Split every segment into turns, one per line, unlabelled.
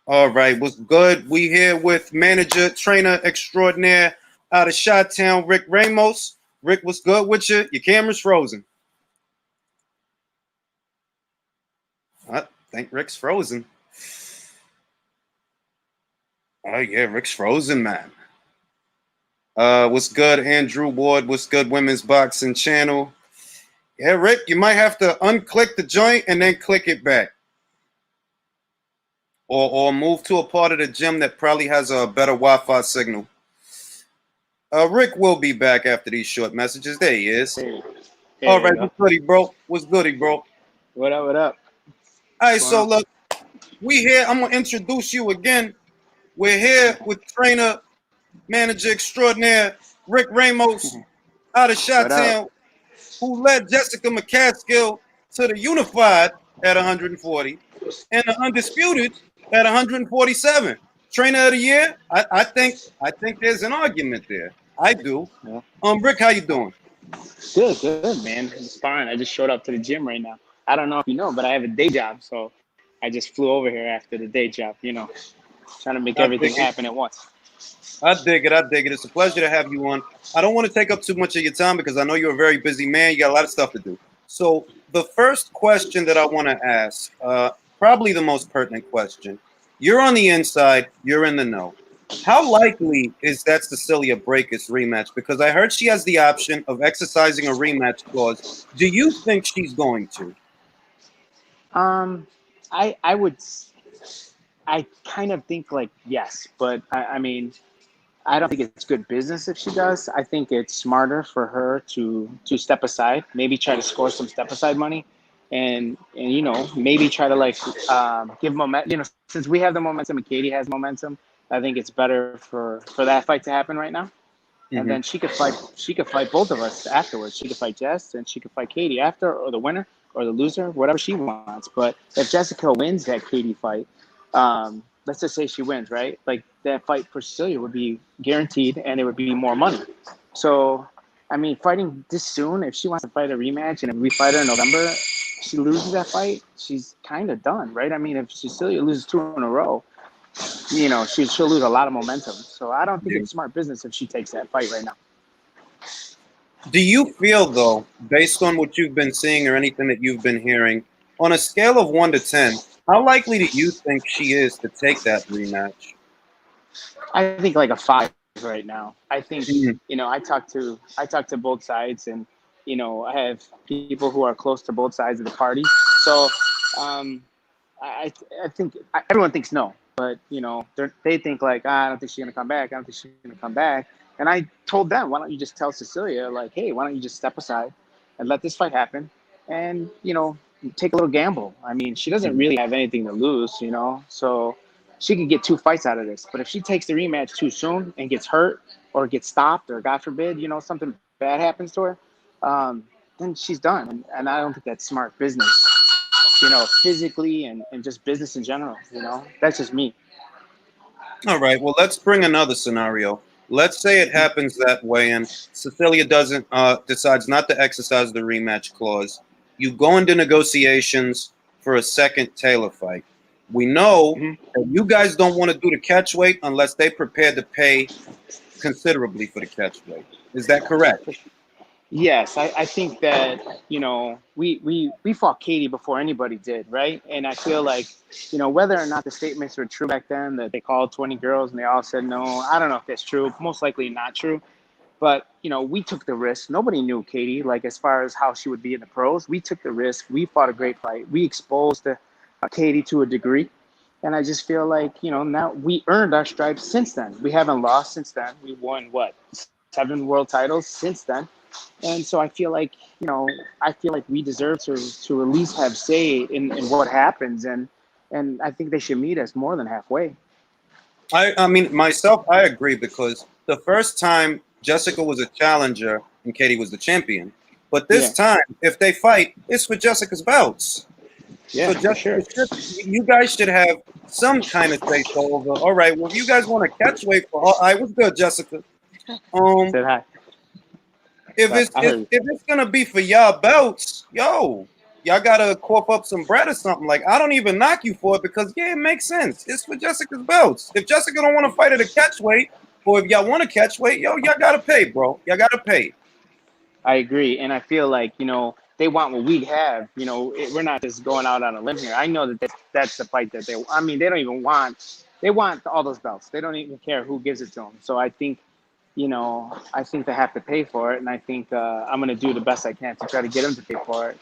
All right, what's good? We here with manager, trainer extraordinaire out of Chi-Town, Rick Ramos. Rick, what's good with you? Your camera's frozen. I think Rick's frozen. Oh yeah, Rick's frozen, man. What's good, Andrew Ward? What's good, Women's Boxing Channel? Yeah, Rick, you might have to unclick the joint and then click it back. Or move to a part of the gym that probably has a better Wi-Fi signal. Rick will be back after these short messages. There he is.
Hey,
All
there you
right,
go.
what's goody, bro? What's goody, bro?
What up? What up?
All right,
What's going
so
on?
look, we here. I'm gonna introduce you again. We're here with trainer, manager extraordinaire Rick Ramos out of
What up?
Chi-Town, who led Jessica Mccaskill to the unified at 140 and the undisputed at 147. Trainer of the year? I think there's an argument there. I do.
Yeah.
Rick, how you doing?
Good, man. It's fine. I just showed up to the gym right now. I don't know if you know, but I have a day job, so I just flew over here after the day job. Trying to make
I
everything
dig it.
happen at once.
I dig it. I dig it. It's a pleasure to have you on. I don't want to take up too much of your time because I know you're a very busy man. You got a lot of stuff to do. So the first question that I want to ask, probably the most pertinent question. You're on the inside. You're in the know. How likely is that Cecilia Brækhus rematch? Because I heard she has the option of exercising a rematch clause. Do you think she's going to?
Um, I kind of think like yes, but I mean, I don't think it's good business if she does. I think it's smarter for her to step aside, maybe try to score some step aside money, and maybe try to like give momentum. Since we have the momentum and Katie has momentum, I think it's better for that fight to happen right now. And
Mm-hmm.
then she could fight. She could fight both of us afterwards. She could fight Jess, and she could fight Katie after, or the winner, or the loser, whatever she wants. But if Jessica wins that Katie fight, let's just say she wins, right? Like that fight for Cecilia would be guaranteed, and it would be more money. So, I mean, fighting this soon, if she wants to fight a rematch, and if we fight her in November, she loses that fight, she's kind of done, right? I mean, if Cecilia loses two in a row, she'll lose a lot of momentum. So I don't think
Yeah.
it's smart business if she takes that fight right now.
Do you feel, though, based on what you've been seeing or anything that you've been hearing, on a scale of 1 to 10, how likely do you think she is to take that rematch?
I think like a five right now. I think
Mhm.
I talk to both sides, and I have people who are close to both sides of the party. So um, I think everyone thinks no, but they think like I don't think she's gonna come back. I don't think she's gonna come back. And I told them, why don't you just tell Cecilia like, hey, why don't you just step aside and let this fight happen, and take a little gamble. I mean, she doesn't
Mhm.
really have anything to lose, so she could get two fights out of this. But if she takes the rematch too soon and gets hurt or gets stopped or God forbid, something bad happens to her, then she's done. And I don't think that's smart business, physically and just business in general. That's just me.
All right. Well, let's bring another scenario. Let's say it happens that way, and Cecilia doesn't decides not to exercise the rematch clause. You go into negotiations for a second Taylor fight. We know
Mhm.
that you guys don't want to do the catch weight unless they prepared to pay considerably for the catch weight. Is that correct?
Yes, I think that we fought Katie before anybody did, right? And I feel like whether or not the statements were true back then that they called 20 girls and they all said no, I don't know if that's true. Most likely not true. But we took the risk. Nobody knew Katie, like as far as how she would be in the pros. We took the risk. We fought a great fight. We exposed Katie to a degree, and I just feel like now we earned our stripes since then. We haven't lost since then. We won what 7 world titles since then, and so I feel like we deserve to at least have say in what happens, and I think they should meet us more than halfway.
I mean, myself, I agree because the first time Jessica was a challenger and Katie was the champion. But this
Yeah,
time, if they fight, it's for Jessica's belts.
yeah,
So
for
Jessica
sure.
should, you guys should have some kind of say so over. All right, well, if you guys want to catch weight for, all right, what's good, Jessica? Um,
Said hi.
if
But
it's
I
if,
heard you.
if it's gonna be for y'all belts, yo, y'all gotta cough up some bread or something. Like, I don't even knock you for it because yeah, it makes sense. It's for Jessica's belts. If Jessica don't want to fight at a catch weight, or if y'all want to catch weight, yo, y'all gotta pay, bro. Y'all gotta pay.
I agree, and I feel like they want what we have. We're not just going out on a limb here. I know that that's the fight that they. I mean, they don't even want. They want all those belts. They don't even care who gives it to them. So I think they have to pay for it, and I think I'm gonna do the best I can to try to get them to pay for it.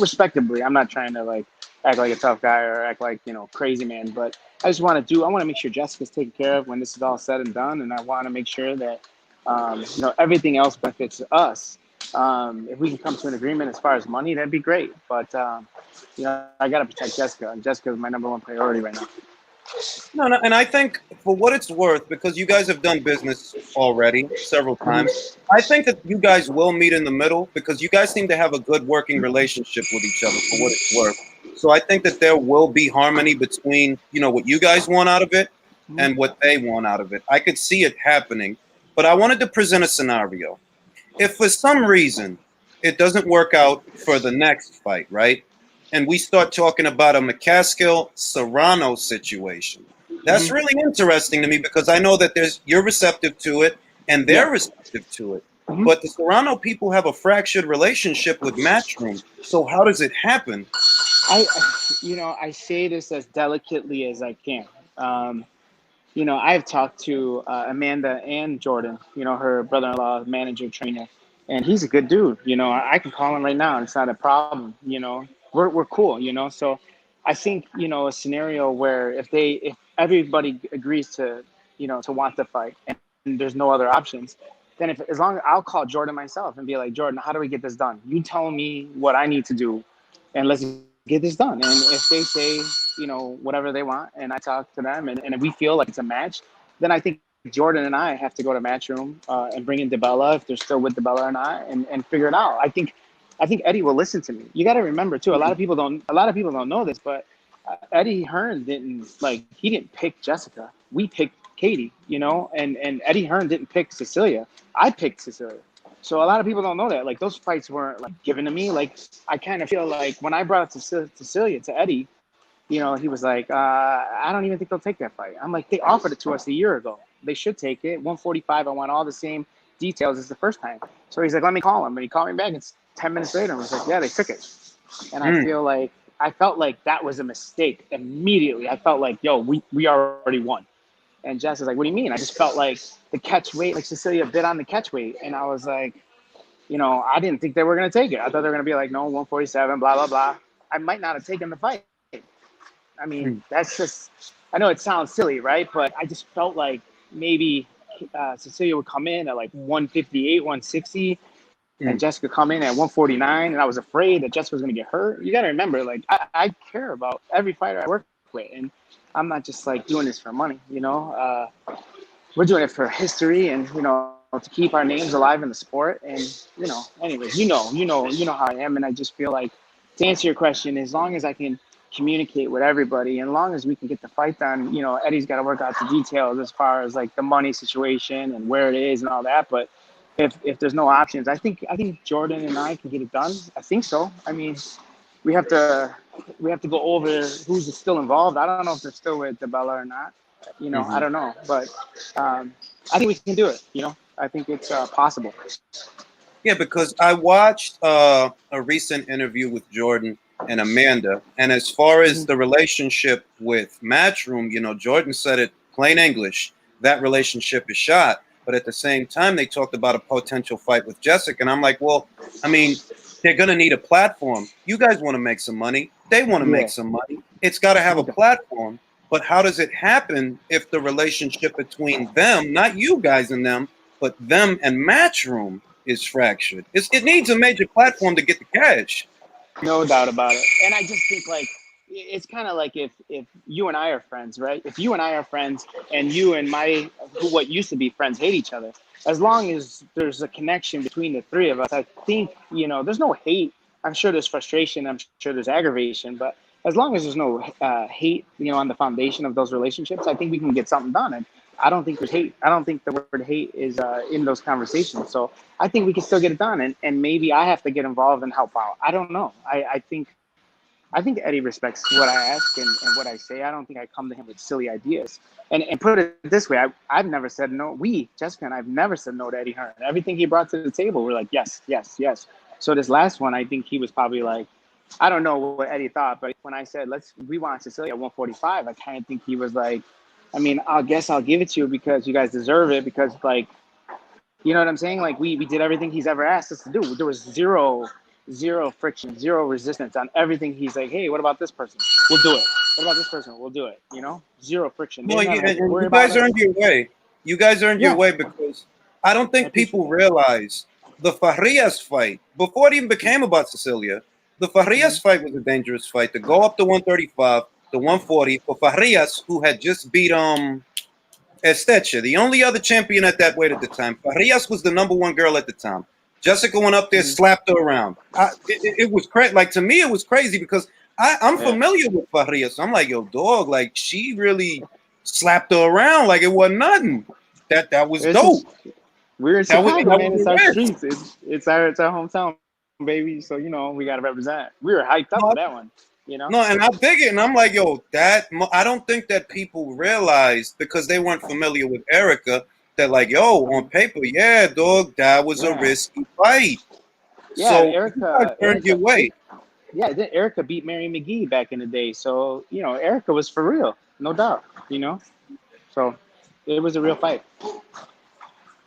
Respectably. I'm not trying to like act like a tough guy or act like crazy man, but I just want to make sure Jessica's taken care of when this is all said and done, and I want to make sure that everything else benefits us. If we can come to an agreement as far as money, that'd be great. But I gotta protect Jessica, and Jessica is my number one priority right now.
No, no, and I think for what it's worth, because you guys have done business already several times, I think that you guys will meet in the middle because you guys seem to have a good working relationship with each other for what it's worth. So I think that there will be harmony between, what you guys want out of it and what they want out of it. I could see it happening, but I wanted to present a scenario. If for some reason it doesn't work out for the next fight, right? And we start talking about a Mccaskill Serrano situation. That's really interesting to me because I know that you're receptive to it and they're receptive to it. But the Serrano people have a fractured relationship with Matchroom. So how does it happen?
I say this as delicately as I can. I've talked to Amanda and Jordan, her brother-in-law, manager, trainer, and he's a good dude. I can call him right now and it's not a problem. We're cool, So I think, a scenario where if everybody agrees to want the fight and there's no other options, then as long as I'll call Jordan myself and be like, Jordan, how do we get this done? You tell me what I need to do and let's get this done. And if they say, whatever they want and I talk to them and if we feel like it's a match, then I think Jordan and I have to go to Matchroom and bring in DeBella if they're still with DeBella or not and figure it out. I think Eddie will listen to me. You got to remember too. A lot of people don't know this, but Eddie Hearn he didn't pick Jessica. We picked Katie, and Eddie Hearn didn't pick Cecilia. I picked Cecilia. So a lot of people don't know that. Like those fights weren't given to me. Like I kind of feel like when I brought it to Cecilia to Eddie, he was like, I don't even think they'll take that fight. I'm like, they offered it to us a year ago. They should take it. 145. I want all the same details as the first time. So he's like, let me call him. And he called me back. It's 10 minutes later. I was like, yeah, they took it. And I felt like that was a mistake immediately. I felt like, yo, we already won. And Jess is like, what do you mean? I just felt like the catch weight, like Cecilia bid on the catch weight. And I was like, I didn't think they were going to take it. I thought they were going to be like, no, 147, blah, blah, blah. I might not have taken the fight. I mean, that's just, I know it sounds silly, right? But I just felt like maybe Cecilia would come in at like 158, 160, and Jessica come in at 149. And I was afraid that Jessica was going to get hurt. You got to remember, like, I care about every fighter I work with. And I'm not just like doing this for money, we're doing it for history and, to keep our names alive in the sport. And, anyways, you know how I am. And I just feel like, to answer your question, as long as I can communicate with everybody and as long as we can get the fight done, Eddie's got to work out the details as far as like the money situation and where it is and all that. But if there's no options, I think Jordan and I can get it done. I think so. I mean, we have to go over who's still involved. I don't know if they're still with DeBella or not. I don't know, but I think we can do it. I think it's possible.
Yeah, because I watched a recent interview with Jordan and Amanda, and as far as the relationship with Matchroom, Jordan said it plain English. That relationship is shot. But at the same time, they talked about a potential fight with Jessica, and I'm like, well, I mean, they're going to need a platform. You guys want to make some money. They want to make some money. It's got to have a platform. But how does it happen if the relationship between them, not you guys and them, but them and Matchroom is fractured? It needs a major platform to get the cash.
No doubt about it. And I just think like it's kind of like if you and I are friends, right? If you and I are friends and you and what used to be friends hate each other, as long as there's a connection between the three of us, I think, there's no hate. I'm sure there's frustration. I'm sure there's aggravation. But as long as there's no hate, on the foundation of those relationships, I think we can get something done. And I don't think there's hate. I don't think the word hate is in those conversations. So I think we can still get it done, and maybe I have to get involved and help out. I don't know. I think Eddie respects what I ask and what I say. I don't think I come to him with silly ideas. And put it this way, I've never said no. Jessica and I've never said no to Eddie Hearn. Everything he brought to the table, we're like, yes, yes, yes. So this last one, I think he was probably like, I don't know what Eddie thought, but when I said, we want Cecilia at 145, I kind of think he was like, I mean, I guess I'll give it to you because you guys deserve it because, like, you know what I'm saying? Like, we did everything he's ever asked us to do. There was zero friction, zero resistance on everything. He's like, hey, what about this person? We'll do it. What about this person? We'll do it. You know, zero friction.
Well, and you guys earned your way. You guys earned your way because I don't think people realize the Farias fight, before it even became about Cecilia, the Farias fight was a dangerous fight to go up to 135, to 140 for Farias, who had just beat Estecha, the only other champion at that weight at the time. Farias was the #1 girl at the time. Jessica went up there, slapped her around. It was crazy. Like, to me, it was crazy because I'm familiar with Farias. I'm like, yo, dog, like, she really slapped her around like it wasn't nothing. That was dope.
We're in Chicago, man. It's our streets. It's our hometown, baby. So, you know, we got to represent. We were hyped up for that one, you know?
No, and I dig it. And I'm like, yo, I don't think that people realize because they weren't familiar with Erica that, like, yo, on paper, yeah, dog, that was a risky fight.
Yeah,
so
Erica
earned your way.
Yeah, Erica beat Mary McGee back in the day. So, you know, Erica was for real, no doubt, you know? So it was a real fight.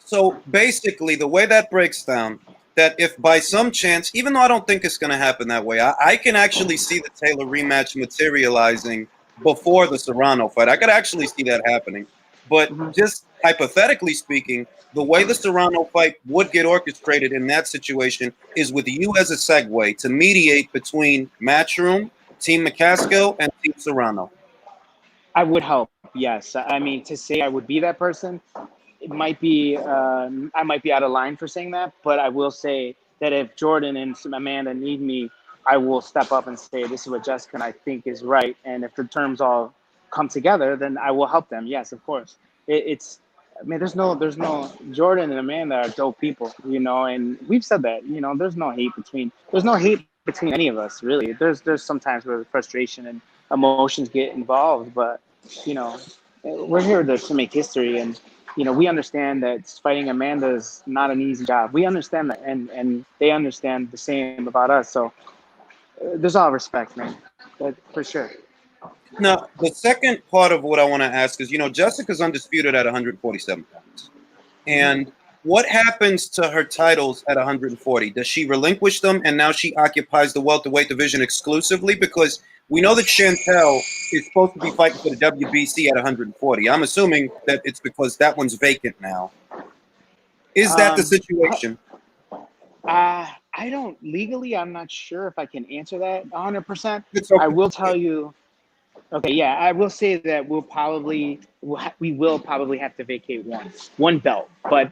So basically, the way that breaks down, that if by some chance, even though I don't think it's going to happen that way, I can actually see the Taylor rematch materializing before the Serrano fight. I could actually see that happening. But just hypothetically speaking, the way the Serrano fight would get orchestrated in that situation is with you as a segue to mediate between Matchroom, Team Mccaskill, and Team Serrano.
I would help, yes. I mean, to say I would be that person, it might be I might be out of line for saying that, but I will say that if Jordan and Amanda need me, I will step up and say this is what Jessica and I think is right, and if the terms all come together, then I will help them. Yes, of course. It's I mean, there's no Jordan and Amanda are dope people, you know, and we've said that, you know, there's no hate between any of us really. There's sometimes where frustration and emotions get involved, but you know, we're here to make history, and you know, we understand that fighting Amanda is not an easy job. We understand that, and they understand the same about us. So there's all respect, man, for sure.
Now, the second part of what I want to ask is, you know, Jessica's undisputed at 147 pounds. And what happens to her titles at 140? Does she relinquish them and now she occupies the welterweight division exclusively? Because we know that Chantel is supposed to be fighting for the WBC at 140. I'm assuming that it's because that one's vacant now. Is that the situation?
I don't legally. I'm not sure if I can answer that 100%.
Okay.
I will tell you. Okay, yeah, I will say that we will probably have to vacate one belt, but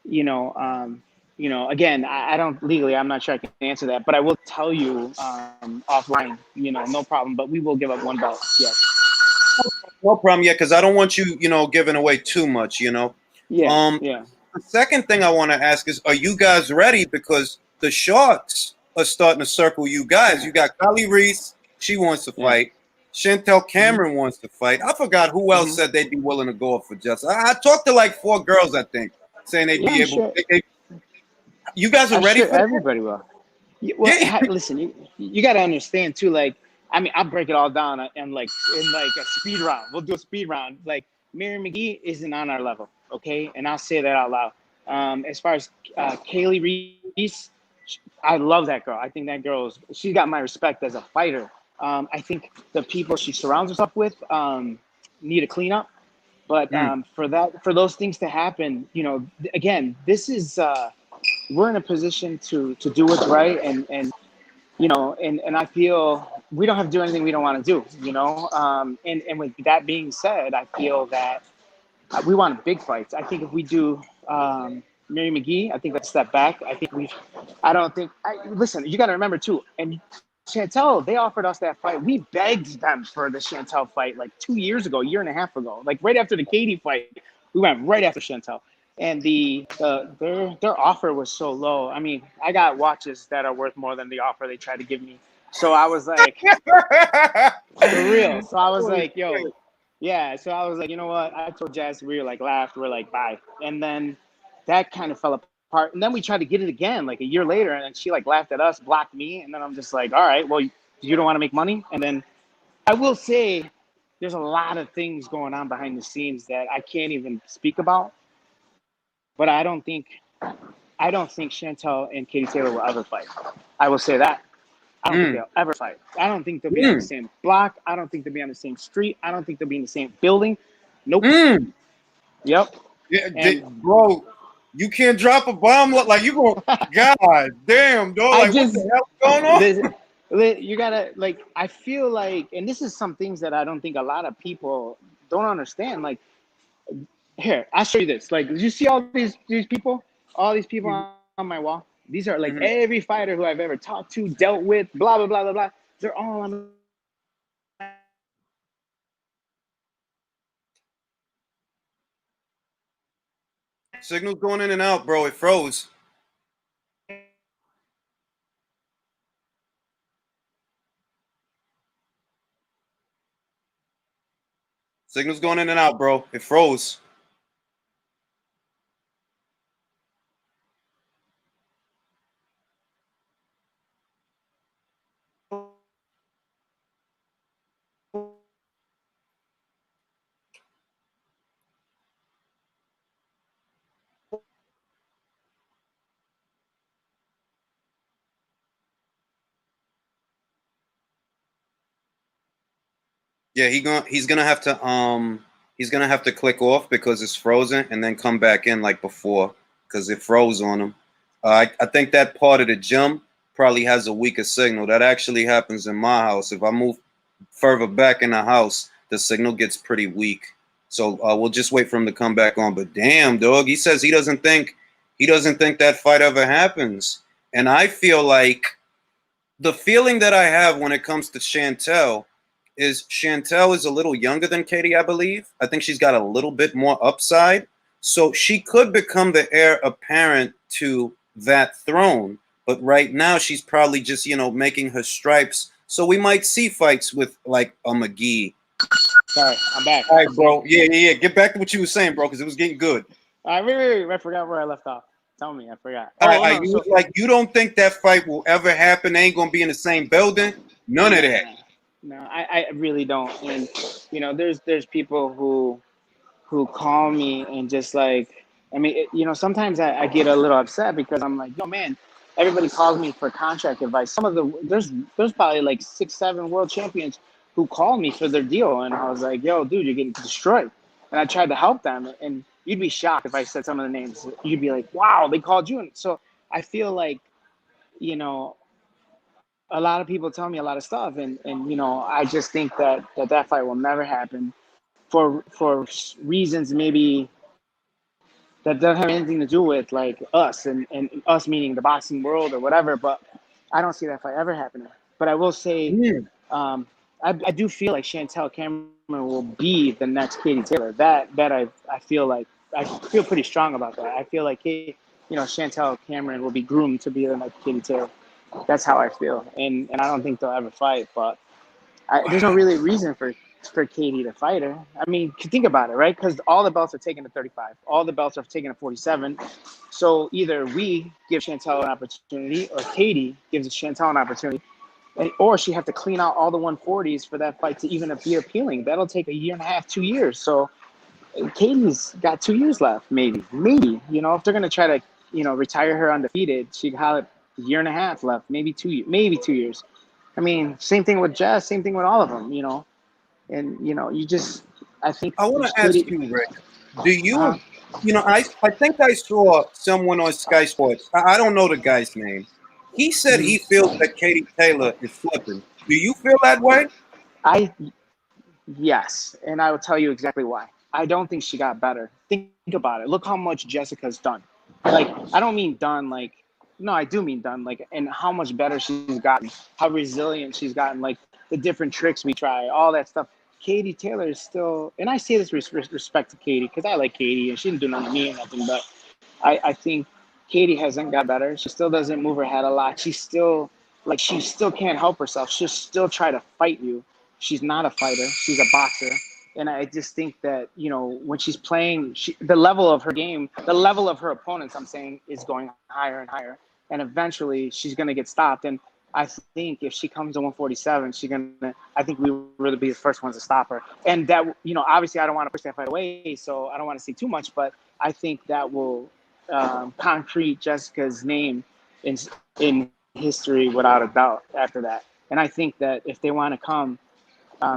you know, again, I don't legally. I'm not sure I can answer that, but I will tell you offline. You know, no problem. But we will give up one belt. Yes.
No problem. Yeah, because I don't want you, you know, giving away too much. You know.
Yeah. Yeah.
The second thing I want to ask is, are you guys ready? Because the Sharks are starting to circle you guys. You got Kylie Reese. She wants to fight. Chantel Cameron wants to fight. I forgot who else said they'd be willing to go up for justice. I talked to like 4 girls, I think, saying they'd be able. Sure. You guys are ready for
everybody will. Well, listen, you got to understand too. Like, I mean, I'll break it all down and like in like a speed round. We'll do a speed round. Like, Mary McGee isn't on our level, okay? And I'll say that out loud. As far as Kaylee Reese, I love that girl. I think that she's got my respect as a fighter. I think the people she surrounds herself with need a cleanup. But for those things to happen, you know, again, this is we're in a position to do what's right, and you know, and I feel we don't have to do anything we don't want to do, you know. And with that being said, I feel that we want big fights. I think if we do Mary McGee, I think let's step back. I think listen, you got to remember too, and Chantel, they offered us that fight. We begged them for the Chantel fight like 2 years ago, a year and a half ago, like right after the Katie fight. We went right after Chantel, and their offer was so low. I mean, I got watches that are worth more than the offer they tried to give me. So I was like, for real. So I was like, yo, yeah. So I was like, you know what? I told Jazz, we were like laughed, we are like bye, and then that kind of fell apart. And then we tried to get it again like a year later, and then she like laughed at us, blocked me, and then I'm just like, all right, well, you don't want to make money. And then I will say, there's a lot of things going on behind the scenes that I can't even speak about. But I don't think Chantel and Katie Taylor will ever fight. I will say that. I don't think they'll ever fight. I don't think they'll be on the same block. I don't think they'll be on the same street. I don't think they'll be in the same building. Nope. Yep.
Yeah, bro, you can't drop a bomb like you going. God damn, dog. Like what the hell's going on?
You gotta like. I feel like, and this is some things that I don't think a lot of people don't understand. Like, here, I'll show you this. Like, did you see all these people? All these people on my wall. These are like every fighter who I've ever talked to, dealt with, blah blah blah blah blah. They're all on.
Signal's going in and out, bro. It froze. Signal's going in and out, bro. It froze. Yeah, he's gonna have to click off because it's frozen and then come back in like before because it froze on him. I think that part of the gym probably has a weaker signal. That actually happens in my house. If I move further back in the house, the signal gets pretty weak. So we'll just wait for him to come back on. But damn, dog, he says he doesn't think that fight ever happens. And I feel like the feeling that I have when it comes to Chantel is a little younger than Katie, I believe. I think she's got a little bit more upside. So she could become the heir apparent to that throne. But right now she's probably just, making her stripes. So we might see fights with like a McGee.
Sorry, I'm back.
All right, bro. Yeah. Get back to what you were saying, bro, because it was getting good.
All right, wait. I forgot where I left off. Tell me, I forgot.
You don't think that fight will ever happen? They ain't gonna be in the same building? None of that.
No, I really don't. And there's people who call me and just like, I mean, sometimes I get a little upset because I'm like, yo, man, everybody calls me for contract advice. There's probably like 6-7 world champions who called me for their deal, and I was like, yo, dude, you're getting destroyed. And I tried to help them, and you'd be shocked if I said some of the names. You'd be like, wow, they called you. And so I feel like, a lot of people tell me a lot of stuff, and I just think that fight will never happen for reasons maybe that doesn't have anything to do with like us and us meaning the boxing world or whatever. But I don't see that fight ever happening. But I will say, I do feel like Chantel Cameron will be the next Katie Taylor. That I feel like I feel pretty strong about that. I feel like Chantel Cameron will be groomed to be the next Katie Taylor. That's how I feel, and I don't think they'll ever fight. But there's no really reason for Katie to fight her. I mean, think about it, right? Because all the belts are taken at 35. All the belts are taken at 47. So either we give Chantel an opportunity or Katie gives Chantel an opportunity. Or she have to clean out all the 140s for that fight to even be appealing. That'll take a year and a half, 2 years. So Katie's got 2 years left, maybe. If they're going to try to, retire her undefeated, she have a year and a half left, maybe 2 years. I mean, same thing with Jazz, same thing with all of them, And, I think.
I want to ask you, Rick, do you, I think I saw someone on Sky Sports. I don't know the guy's name. He said he feels that Katie Taylor is flipping. Do you feel that way?
Yes, and I will tell you exactly why. I don't think she got better. Think about it. Look how much Jessica's done. Like, I don't mean done like, no, I do mean done like, and how much better she's gotten, how resilient she's gotten, like the different tricks we try, all that stuff. Katie Taylor is still, and I say this with respect to Katie because I like Katie and she didn't do nothing to me or nothing, but I think Katie hasn't got better. She still doesn't move her head a lot. She's still she still can't help herself. She'll still try to fight you. She's not a fighter. She's a boxer. And I just think that, when she's playing, the level of her game, the level of her opponents, I'm saying, is going higher and higher. And eventually she's going to get stopped. And I think if she comes to 147, I think we will really be the first ones to stop her. And that, obviously I don't want to push that fight away, so I don't want to say too much, but I think that will concrete Jessica's name in history without a doubt after that. And I think that if they want to come,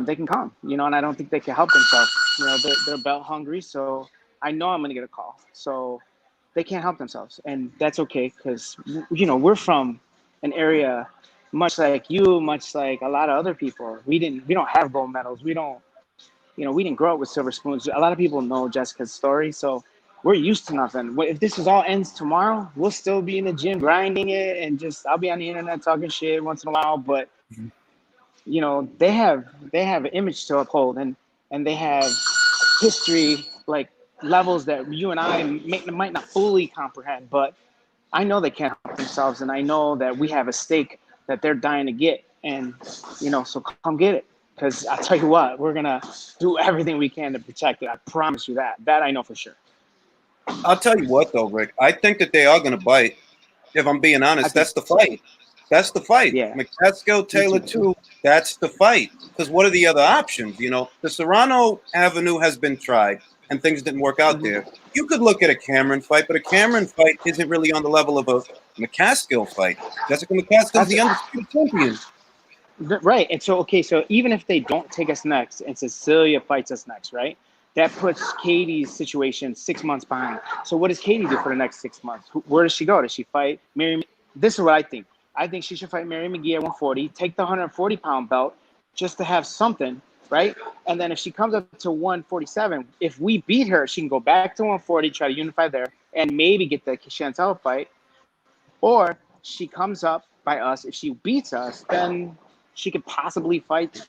they can come, and I don't think they can help themselves. They're belt hungry, so I know I'm going to get a call. So they can't help themselves, and that's okay because, we're from an area much like you, much like a lot of other people. We don't have gold medals. We didn't grow up with silver spoons. A lot of people know Jessica's story, so we're used to nothing. If this all ends tomorrow, we'll still be in the gym grinding it, and I'll be on the internet talking shit once in a while. But they have an image to uphold, and they have history, like levels that you and I might not fully comprehend. But I know they can't help themselves, and I know that we have a stake that they're dying to get, and so come get it. Because I'll tell you what, we're gonna do everything we can to protect it. I promise you that. That I know for sure.
I'll tell you what, though, Rick. I think that they are going to bite. If I'm being honest, that's the fight. That's the fight.
Yeah.
Mccaskill, Taylor, too. That's the fight. Because what are the other options? The Serrano avenue has been tried, and things didn't work out there. You could look at a Cameron fight, but a Cameron fight isn't really on the level of a Mccaskill fight. Jessica McCaskill is the undisputed champion.
Right. And so even if they don't take us next and Cecilia fights us next, right? That puts Katie's situation 6 months behind. So what does Katie do for the next 6 months? Where does she go? Does she fight Mary? This is what I think. I think she should fight Mary McGee at 140, take the 140-pound belt just to have something, right? And then if she comes up to 147, if we beat her, she can go back to 140, try to unify there, and maybe get the Chantel fight. Or she comes up by us. If she beats us, then she could possibly fight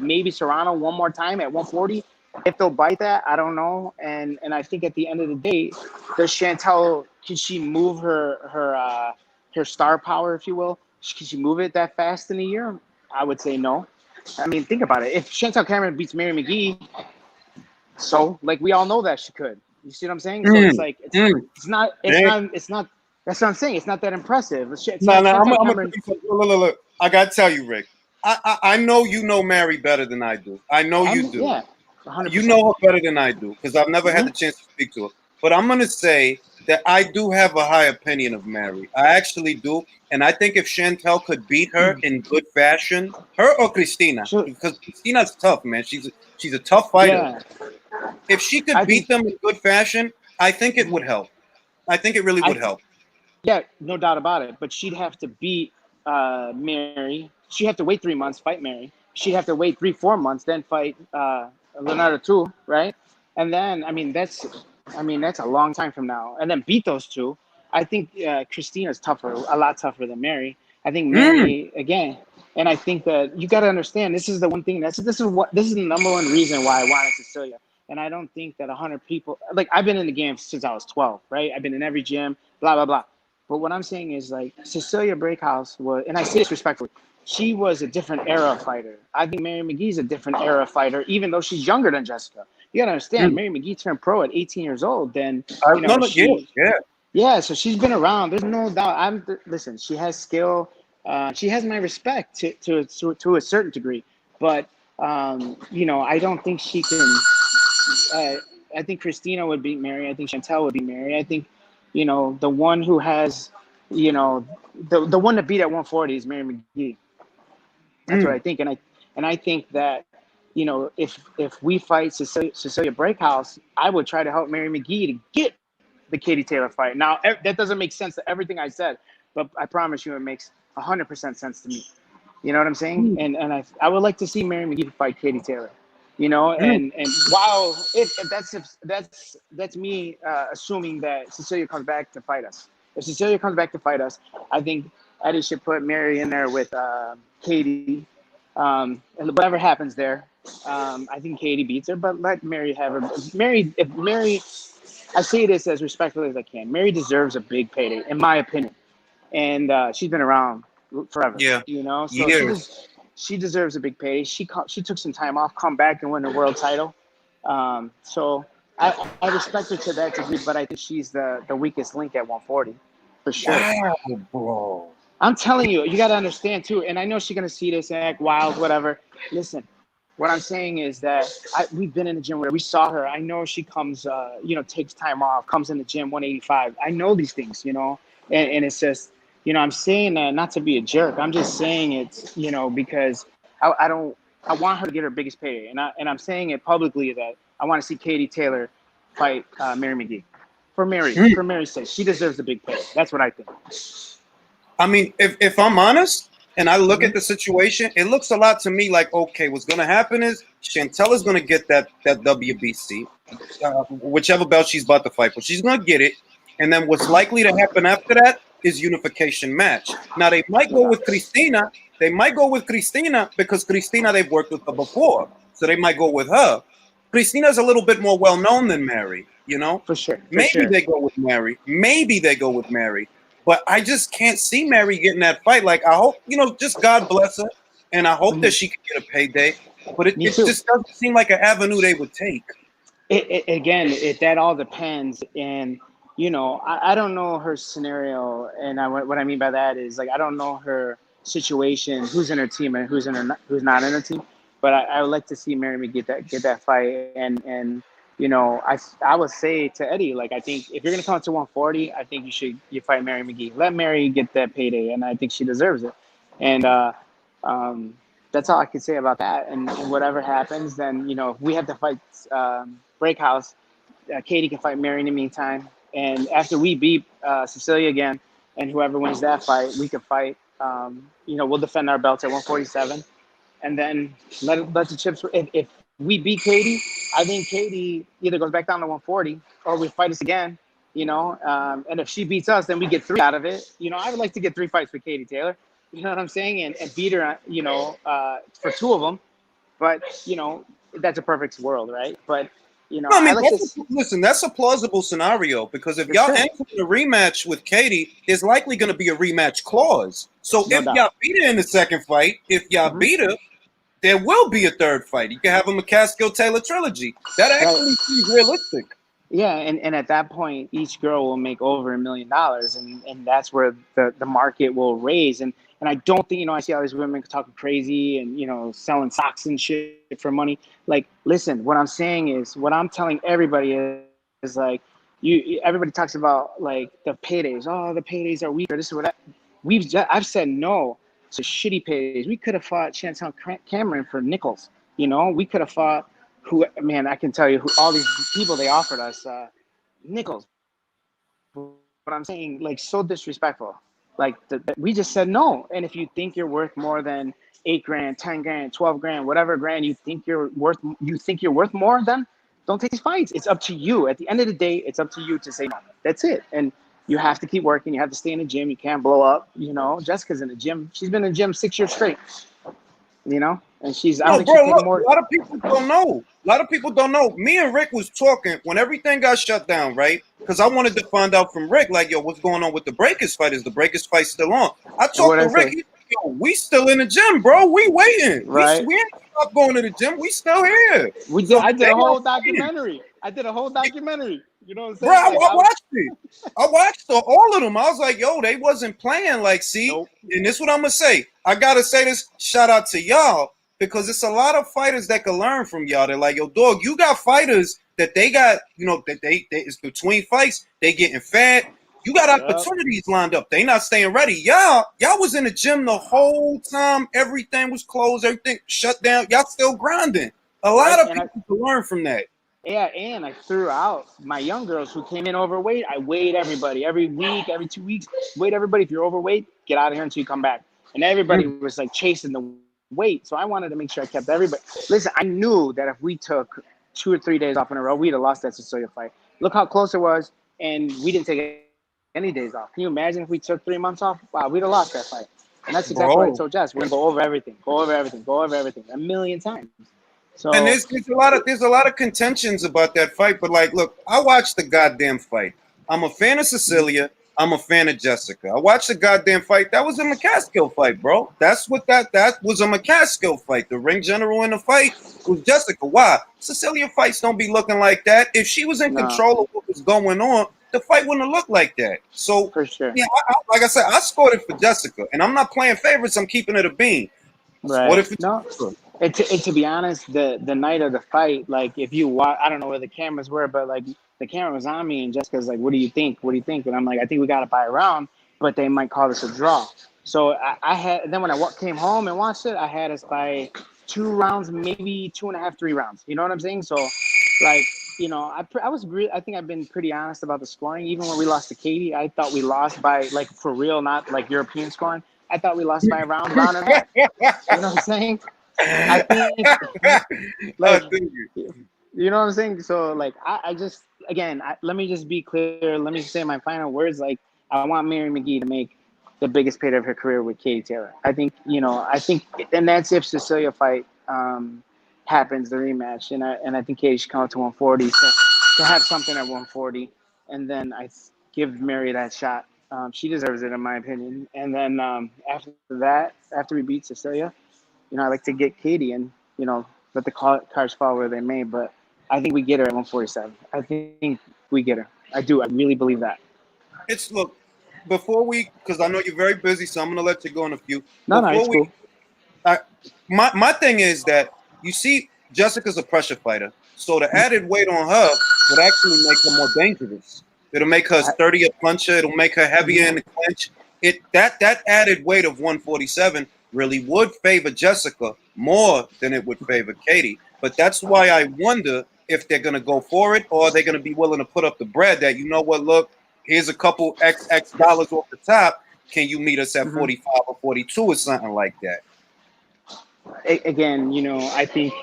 maybe Serrano one more time at 140. If they'll bite that, I don't know. And I think at the end of the day, does Chantel, can she move her star power, if you will? Can she move it that fast in a year? I would say no. I mean, think about it. If Chantel Cameron beats Mary McGee, so we all know that she could. You see what I'm saying? So it's like it's not. That's what I'm saying. It's not that impressive.
Look. I gotta tell you, Rick. I know you know Mary better than I do. I know you do.
Yeah, 100%.
You know her better than I do because I've never had the chance to speak to her. But I'm gonna say that I do have a high opinion of Mary. I actually do, and I think if Chantel could beat her in good fashion, her or Christina, because Christina's tough, man. She's a tough fighter.
Yeah.
If she could beat them in good fashion, I think it would help. I think it really would help.
Yeah, no doubt about it. But she'd have to beat Mary. She'd have to wait 3 months, fight Mary. She'd have to wait 3-4 months, then fight Leonardo too, right? And then that's a long time from now. And then beat those two. I think Christina's tougher, a lot tougher than Mary. I think Mary again, and I think that you got to understand. This is the one thing. This is the number one reason why I wanted Cecilia. And I don't think that 100 people, I've been in the game since I was 12, right? I've been in every gym, blah, blah, blah. But what I'm saying is Cecilia Brækhus was, and I say this respectfully, she was a different era fighter. I think Mary McGee's a different era fighter, even though she's younger than Jessica. You got to understand, Mary McGee turned pro at 18 years old. Then, yeah, so she's been around. There's no doubt. Listen, she has skill. She has my respect to a certain degree. But, I don't think she can. I think Christina would beat Mary. I think Chantel would beat Mary. I think, the one who has, the one to beat at 140 is Mary McGee. That's what I think. And I think that, if we fight Cecilia Brækhus, I would try to help Mary McGee to get the Katie Taylor fight. Now, that doesn't make sense to everything I said, but I promise you it makes 100% sense to me. You know what I'm saying? And I would like to see Mary McGee fight Katie Taylor. And wow, if that's me assuming that Cecilia comes back to fight us. If Cecilia comes back to fight us, I think Eddie should put Mary in there with Katie. And whatever happens there, I think Katie beats her, but let Mary have her. If Mary, I say this as respectfully as I can. Mary deserves a big payday, in my opinion, and she's been around forever,
Yeah,
you know. So
years.
she deserves a big payday. She took some time off, come back and win the world title. So I respect her to that degree, but I think she's the weakest link at 140 for sure.
Wow, bro.
I'm telling you, you got to understand too. And I know she's gonna see this and act wild, whatever. Listen, what I'm saying is that we've been in the gym where we saw her. I know she comes, takes time off, comes in the gym 185. I know these things, and it's just, I'm saying that not to be a jerk. I'm just saying it's, because I don't, I want her to get her biggest payday, and I'm saying it publicly that I want to see Katie Taylor fight Mary McGee. For Mary's sake, she deserves a big payday. That's what I think.
I mean, if I'm honest and I look at the situation, it looks a lot to me like, okay, what's going to happen is Chantella's going to get that WBC, whichever belt she's about to fight, but she's going to get it. And then what's likely to happen after that is unification match. Now, they might go with Cristina. They might go with Cristina because Cristina, they've worked with her before. So they might go with her. Christina's a little bit more well-known than Mary,
For sure.
Maybe they go with Mary. Maybe they go with Mary. But I just can't see Mary getting that fight. Like, I hope, just God bless her. And I hope that she can get a payday. But it just doesn't seem like an avenue they would take.
That all depends. And, I don't know her scenario. And what I mean by that is, like, I don't know her situation, who's in her team and who's not in her team. But I would like to see Mary get that fight. And I would say to Eddie, like, I think if you're going to come to 140, I think you fight Mary McGee. Let Mary get that payday, and I think she deserves it. And that's all I can say about that. And whatever happens, then, if we have to fight Brækhus, Katie can fight Mary in the meantime. And after we beat Cecilia again, and whoever wins that fight, we can fight. We'll defend our belts at 147. And then let the chips. If we beat Katie, I think Katie either goes back down to 140 or we fight us again. And if she beats us, then we get 3 out of it. I would like to get 3 fights with Katie Taylor. You know what I'm saying? And beat her. For 2 of them. But that's a perfect world, right? But
listen, that's a plausible scenario because if y'all enter a rematch with Katie, there's likely going to be a rematch clause. So if y'all beat her in the second fight, if y'all beat her, there will be a 3rd fight. You can have a Mccaskill Taylor trilogy. That actually seems realistic.
Yeah, and at that point, each girl will make over $1 million, and that's where the market will raise. And I don't think, I see all these women talking crazy and, selling socks and shit for money. Like, listen, what I'm saying is, what I'm telling everybody is like, everybody talks about, like, the paydays. Oh, the paydays are weak, or this or that. I've said no to shitty paydays. We could have fought Chantel Cameron for nickels. We could have fought I can tell you all these people they offered us nickels. But I'm saying, like, so disrespectful. Like, we just said no. And if you think you're worth more than $8,000, $10,000, $12,000, whatever grand you think you're worth more, then don't take these fights. It's up to you. At the end of the day, it's up to you to say no. That's it. And you have to keep working. You have to stay in the gym. You can't blow up. Jessica's in the gym. She's been in the gym 6 years straight. And she's. I don't think she's taking more.
A lot of people don't know. A lot of people don't know. Me and Rick was talking when everything got shut down, right? Because I wanted to find out from Rick, like, yo, what's going on with the Brækhus fight? Is the Brækhus fight still on? I talked to Rick. He's like, yo, we still in the gym, bro. We waiting. Right. We ain't stopped going to the gym. We still here.
I did a whole documentary. You know what I'm saying?
Bro, I watched it. I watched all of them. I was like, yo, they wasn't playing. Like, see? Nope. And this is what I'm going to say. I got to say this. Shout out to y'all. Because it's a lot of fighters that can learn from y'all. They're like, yo, dog, you got fighters that they got, that they it's between fights, they getting fat. You got opportunities lined up. They not staying ready. Y'all was in the gym the whole time. Everything was closed. Everything shut down. Y'all still grinding. A lot of people can learn from that.
Yeah, and I threw out my young girls who came in overweight. I weighed everybody every week, every 2 weeks. Weighed everybody. If you're overweight, get out of here until you come back. And everybody was like chasing the weight. So I wanted to make sure I kept everybody. Listen, I knew that if we took 2 or 3 days off in a row, we'd have lost that Cecilia fight. Look how close it was, and we didn't take any days off. Can you imagine if we took 3 months off? Wow, we'd have lost that fight. And that's exactly what I told Jess. We're going to go over everything, 1 million times.
And
So
there's a lot of contentions about that fight, but like, look, I watched the goddamn fight. I'm a fan of Cecilia. I'm a fan of Jessica. I watched the goddamn fight. That was a Mccaskill fight, bro. That was a Mccaskill fight. The ring general in the fight was Jessica. Why? Cecilia fights don't be looking like that. If she was in
no,
control of what was going on, the fight wouldn't have looked like that. So,
for sure.
yeah, like I said, I scored it for Jessica, and I'm not playing favorites. I'm keeping it a bean. I scored it
Right.
for
No.
Jessica.
And to be honest, the night of the fight, like if you watch, I don't know where the cameras were, but like the camera was on me, and Jessica's like, "What do you think? What do you think?" And I'm like, "I think we got to buy a round, but they might call this a draw." So I had. Then when I came home and watched it, I had us by 2 rounds, maybe 2.5, 3 rounds. You know what I'm saying? So, like, I think I've been pretty honest about the scoring. Even when we lost to Katie, I thought we lost by like for real, not like European scoring. I thought we lost by a round and a half. You know what I'm saying? I think, like, you know what I'm saying? So, like, I just, again, let me just be clear. Let me say my final words. Like, I want Mary McGee to make the biggest payday of her career with Katie Taylor. I think, and that's if Cecilia fight happens, the rematch. And I think Katie should come up to 140. So, to have something at 140. And then I give Mary that shot. She deserves it, in my opinion. And then after that, after we beat Cecilia, I like to get Katie and, let the cards fall where they may. But I think we get her at 147. I think we get her. I do. I really believe that.
Look, before because I know you're very busy, so I'm gonna let you go in a few.
No,
Before
it's
we,
cool.
my thing is that you see, Jessica's a pressure fighter, so the added weight on her would actually make her more dangerous. It'll make her a sturdier puncher. It'll make her heavier in the clinch. That added weight of 147 really would favor Jessica more than it would favor Katie. But that's why I wonder if they're gonna go for it, or they're gonna be willing to put up the bread. That, you know what, look, here's a couple X dollars off the top. Can you meet us at 45 or 42 or something like that?
Again, I think,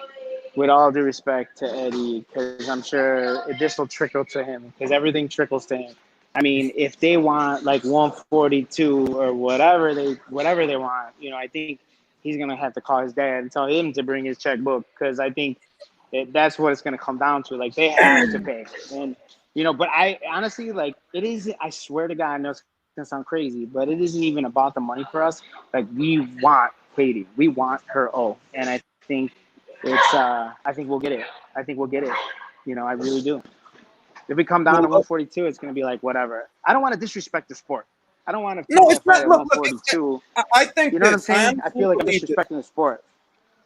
with all due respect to Eddie, because I'm sure this will trickle to him, because everything trickles to him. I mean, if they want like 142 or whatever they want, I think he's gonna have to call his dad and tell him to bring his checkbook, because I think that's what it's gonna come down to. Like, they have to pay, and But I honestly, like, it is. I swear to God, I know it's gonna sound crazy, but it isn't even about the money for us. Like, we want Katie, we want her. And I think I think we'll get it. I think we'll get it. I really do. If we come down to 142, it's going to be like, whatever. I don't want to disrespect the sport. I don't want to
No,
take
it's
that fight
not.
at
Look,
142.
I think
You know what I'm
this. I
saying? I feel like I'm disrespecting the sport.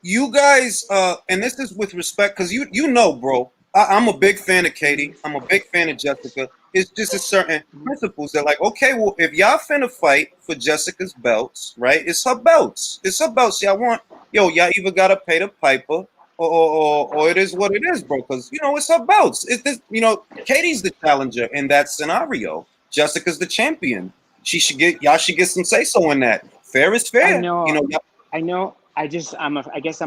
You guys, and this is with respect, because you know, bro, I'm a big fan of Katie. I'm a big fan of Jessica. It's just a certain principles that, like, okay, well, if y'all finna fight for Jessica's belts, right? It's her belts. It's her belts. Y'all either gotta pay the piper, or it is what it is, bro. Because it's her belts. It's this, Katie's the challenger in that scenario. Jessica's the champion. Y'all should get some say so in that. Fair is
I
fair.
know. I know. I guess I'm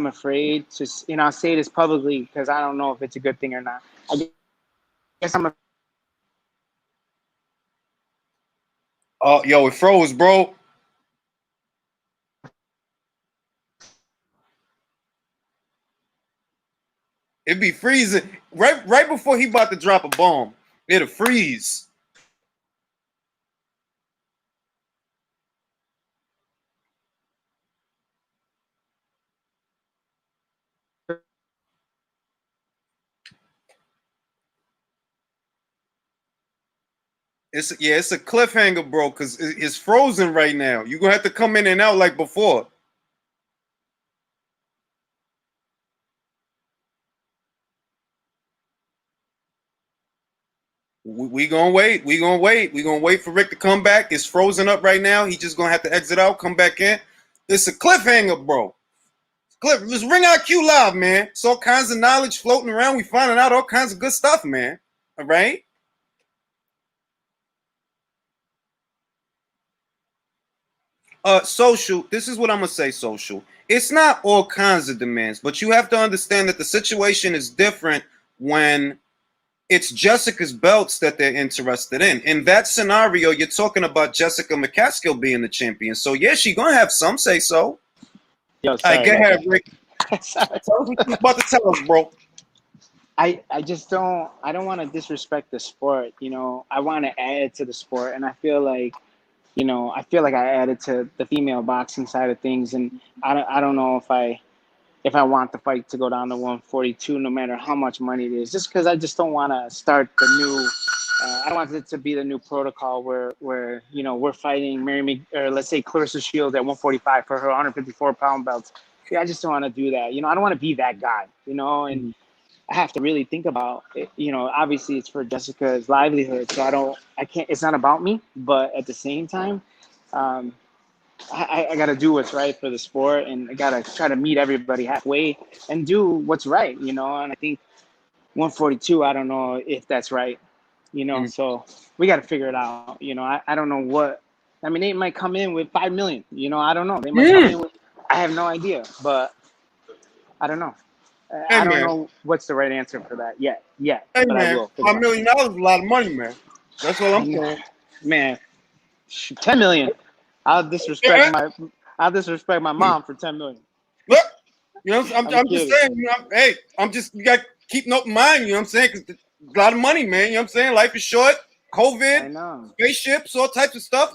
afraid to, I'll say this publicly because I don't know if it's a good thing or not. I guess I'm.
Oh, yo, it froze, bro. It'd be freezing right before he about to drop a bomb. It'll freeze. It's a cliffhanger, bro, because it's frozen right now. You're gonna have to come in and out like before. We gonna wait. We gonna wait. We gonna wait for Rick to come back. It's frozen up right now. He just gonna have to exit out, come back in. It's a cliffhanger, bro. Let's ring our Q live, man. It's all kinds of knowledge floating around. We finding out all kinds of good stuff, man. All right. Social. This is what I'm gonna say. Social. It's not all kinds of demands, but you have to understand that the situation is different when it's Jessica's belts that they're interested in. In that scenario, you're talking about Jessica Mccaskill being the champion. So yeah, she gonna have some say so.
Yo,
I
sorry
get
about
her,
that.
Rick.
Sorry.
Tell us what you about to tell us, bro.
I just don't want to disrespect the sport. I want to add to the sport, and I feel like I added to the female boxing side of things, and I don't know if I want the fight to go down to 142, no matter how much money it is, just because I just don't want to start the new. I don't want it to be the new protocol where we're fighting or let's say Clarissa Shields at 145 for her 154-pound belts. Yeah, I just don't want to do that. I don't want to be that guy. And I have to really think about it. Obviously it's for Jessica's livelihood, so I can't. It's not about me, but at the same time, um, I got to do what's right for the sport, and I got to try to meet everybody halfway and do what's right. And I think 142, I don't know if that's right. So we got to figure it out. I don't know what. I mean, they might come in with 5 million. I don't know. They might come in with. I have no idea, but I don't know.
Hey
I don't
man,
know what's the right answer for that yet.
hey
But I
man,
will figure it
$5
out.
million is a lot of money, man. That's all I'm saying.
Man, 10 million. I'll disrespect
Yeah,
my mom for 10 million.
look,
I'm
I'm just
kidding.
saying, hey, you got to keep an open mind, you know what I'm saying? Because a lot of money, man, you know what I'm saying? Life is short,
I
COVID,
know.
spaceships, all types of stuff.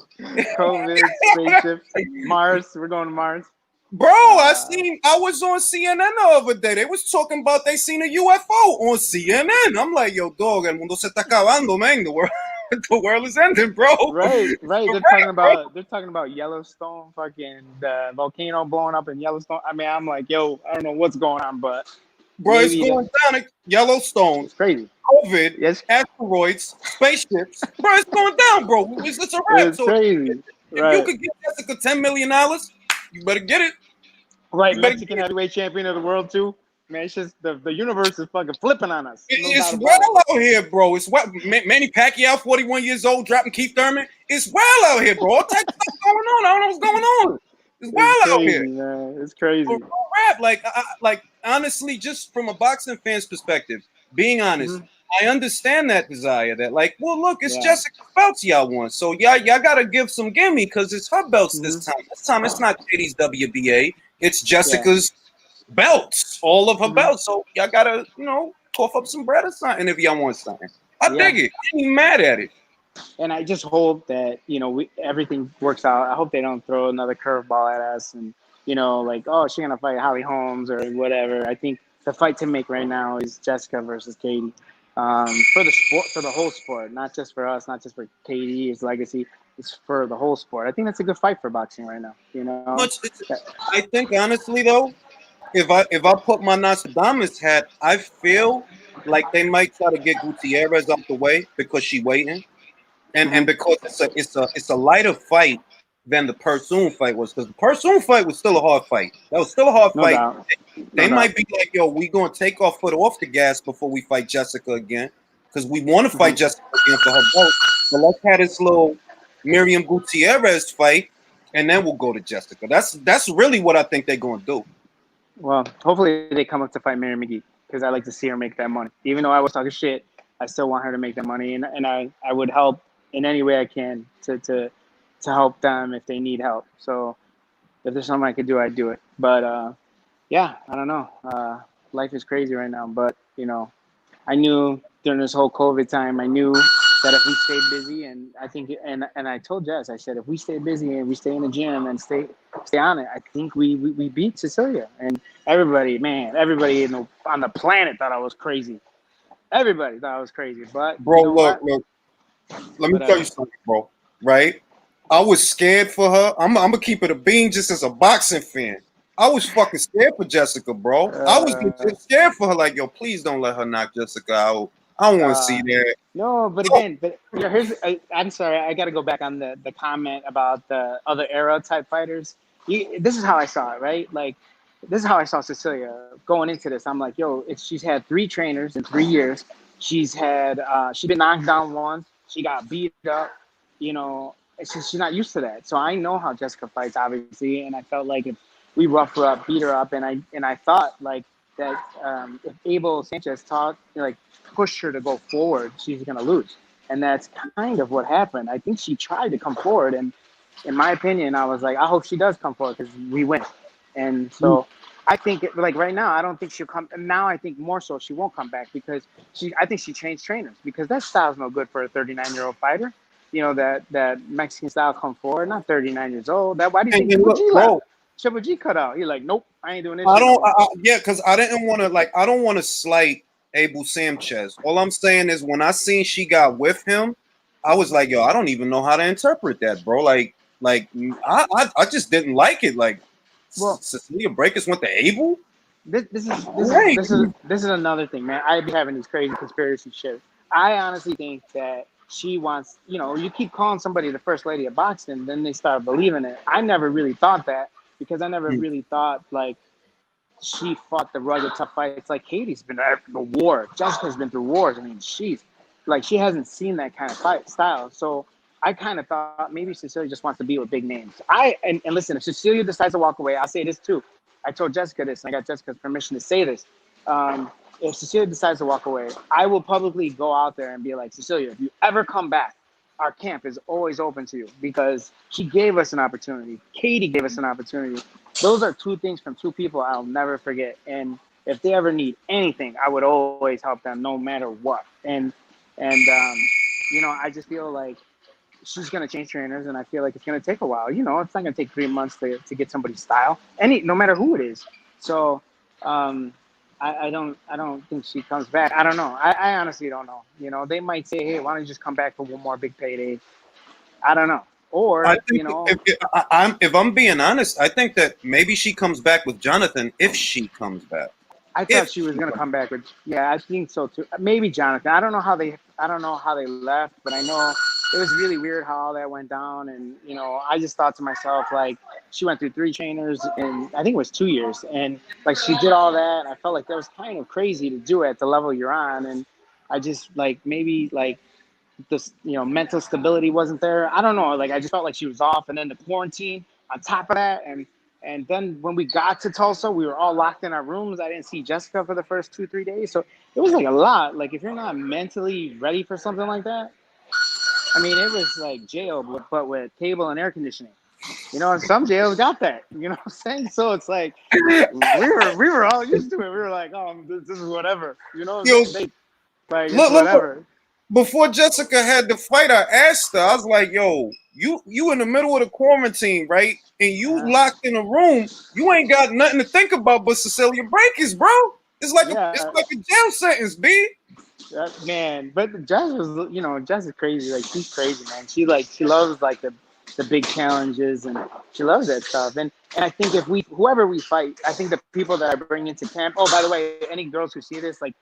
COVID, spaceships, Mars. We're going to Mars.
Bro, I was on CNN the other day. They was talking about they seen a UFO on CNN. I'm like, yo, dog, el mundo se está acabando, man. The world is ending, bro.
Right.
For
They're talking
real, bro.
about Yellowstone, fucking the volcano blowing up in Yellowstone. I mean, I'm like, yo, I don't know what's going on, but
Bro, it's
maybe
going down. Yellowstone,
it's crazy.
COVID,
Yes,
asteroids, spaceships. Bro, it's going down, bro. It's a wrap.
it's
So
crazy.
if you
Right.
could get Jessica $10 million, you better get it.
Right,
You better get
Mexican
it.
heavyweight champion of the world too. Man, it's just the universe is fucking flipping on us. No
It's
doubt about it.
well out here, bro. It's what Manny Pacquiao, 41 years old, dropping Keith Thurman. It's well out here, bro. All types of stuff going on. I don't know what's going on. It's
It's
well out
crazy,
here.
man. It's
For
crazy.
real rap, like honestly, just from a boxing fan's perspective, being honest,
Mhm.
I understand that desire. That like, well, look, it's
Yeah.
Jessica belts y'all want, so y'all gotta give some gimme because it's her belts this
Hmm.
time. This time it's not Katie's WBA, it's
Yeah.
Jessica's belts, all of her
Hmm.
belts. So y'all gotta, cough up some bread or something if y'all want something. I
Yeah.
dig it. I ain't even mad at it.
And I just hope that everything works out. I hope they don't throw another curveball at us, and like, oh, she's gonna fight Holly Holmes or whatever. I think the fight to make right now is Jessica versus Katie, for the sport, for the whole sport, not just for us, not just for Katie's legacy. It's for the whole sport. I think that's a good fight for boxing right now.
I think honestly though, if I put my Nostradamus hat, I feel like they might try to get Gutierrez out the way because she waiting, and
Mhm.
because it's a lighter fight than the Pursoon fight was, because the Pursoon fight was still a hard fight. That was still a hard
No
fight.
doubt. No
They
doubt.
might be like, yo, we gonna take our foot off the gas before we fight Jessica again, because we want to fight
Mhm.
Jessica again for her belt. But let's have this little Miriam Gutierrez fight, and then we'll go to Jessica. That's really what I think they're gonna do.
Well, hopefully they come up to fight Mary McGee, because I like to see her make that money. Even though I was talking shit, I still want her to make that money, and I would help in any way I can to help them if they need help. So if there's something I could do, I'd do it. But yeah, I don't know. Life is crazy right now, but I knew during this whole COVID time, I knew that if we stayed busy, and I think, and I told Jess, I said, if we stay busy and we stay in the gym and stay on it, I think we beat Cecilia. And everybody, man, everybody on the planet thought I was crazy. Everybody thought I was crazy, but
Bro,
you know what?
look. Let me tell you
Whatever.
something, bro. Right? I was scared for her. I'm gonna keep it a bean just as a boxing fan. I was fucking scared for Jessica, bro. I was
Uh,
legit scared for her. Like, yo, please don't let her knock Jessica out. I don't want to see
uh,
that.
no, but
Oh,
again, I'm sorry, I got to go back on the comment about the other era type fighters. This is how I saw it, right? Like, this is how I saw Cecilia going into this. I'm like, yo, she's had 3 trainers in 3 years. She's been knocked down once. She got beat up. She's not used to that. So I know how Jessica fights, obviously, and I felt like if we rough her up, beat her up, and I thought like that, if Abel Sanchez like pushed her to go forward, she's gonna lose, and that's kind of what happened. I think she tried to come forward, and in my opinion, I was like, I hope she does come forward because we win. And so I think like right now, I don't think she'll come. Now I think more so she won't come back because I think she changed trainers because that style's no good for a 39-year-old fighter. You know that Mexican style come forward, not 39 years old. That why do you think
And
Triple
look,
G left?
bro,
Triple G cut out. He's like, nope, I ain't doing this
I
shit no
don't.
more.
Yeah, because I don't want to slight Abel Sanchez. All I'm saying is when I seen she got with him, I was like, yo, I don't even know how to interpret that, bro. I just didn't like it. Like
Well,
Cecilia Brækhus went to Abel. Right.
this is another thing, man. I be having these crazy conspiracy shit. I honestly think that she wants, you keep calling somebody the first lady of boxing, then they start believing it. I never really thought that because I never really thought like she fought the rugged tough fights like Katie's been at the war. Jessica's been through wars. I mean, she hasn't seen that kind of fight style. So I kind of thought maybe Cecilia just wants to be with big names. And listen, if Cecilia decides to walk away, I'll say this too. I told Jessica this, and I got Jessica's permission to say this. If Cecilia decides to walk away, I will publicly go out there and be like, Cecilia, if you ever come back, our camp is always open to you because she gave us an opportunity. Katie gave us an opportunity. Those are two things from two people I'll never forget. And if they ever need anything, I would always help them no matter what. I just feel like she's going to change trainers, and I feel like it's going to take a while. It's not going to take 3 months to get somebody's style, no matter who it is. So I don't think she comes back. I don't know. I honestly don't know. They might say, hey, why don't you just come back for one more big payday? I don't know. Or,
I think if I'm being honest, I think that maybe she comes back with Jonathan if she comes back.
I thought she was going to come back with, yeah, I think so too. Maybe Jonathan. I don't know how they left, but I know it was really weird how all that went down. And, I just thought to myself, like, she went through 3 trainers and I think it was 2 years. And like, she did all that. I felt like that was kind of crazy to do at the level you're on. And I just like, maybe like this, mental stability wasn't there. I don't know. Like, I just felt like she was off. And then the quarantine on top of that. And then when we got to Tulsa, we were all locked in our rooms. I didn't see Jessica for the first 2-3 days. So it was like a lot. Like, if you're not mentally ready for something like that, I mean, it was like jail, but with cable and air conditioning. And some jails got that. You know what I'm saying? So it's like we were all used to it. We were like, oh, this is whatever.
Yo,
it's whatever.
Before Jessica had the fight, I asked her. I was like, "Yo, you in the middle of the quarantine, right? And you locked in a room. You ain't got nothing to think about but Cecilia Brækhus, bro. It's like a jail sentence, B."
Man, but Jess was, Jess is crazy. Like, she's crazy, man. She loves like the big challenges, and she loves that stuff. And I think if whoever we fight, I think the people that I bring into camp. Oh, by the way, any girls who see this, like,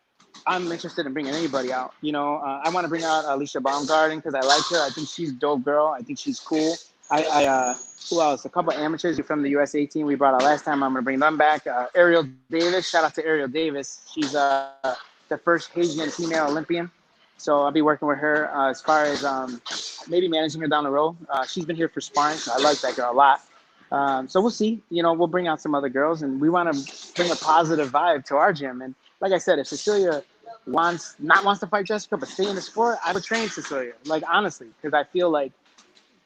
I'm interested in bringing anybody out. I want to bring out Alicia Baumgarten because I like her. I think she's a dope girl. I think she's cool. Who else? A couple of amateurs from the USA team we brought out last time. I'm going to bring them back. Ariel Davis. Shout out to Ariel Davis. She's the first Haitian female Olympian. So I'll be working with her as far as maybe managing her down the road. She's been here for sparring, so I like that girl a lot. So we'll see. We'll bring out some other girls, and we want to bring a positive vibe to our gym. And like I said, if Cecilia wants to fight Jessica but stay in the sport, I would train Cecilia. Like, honestly, because I feel like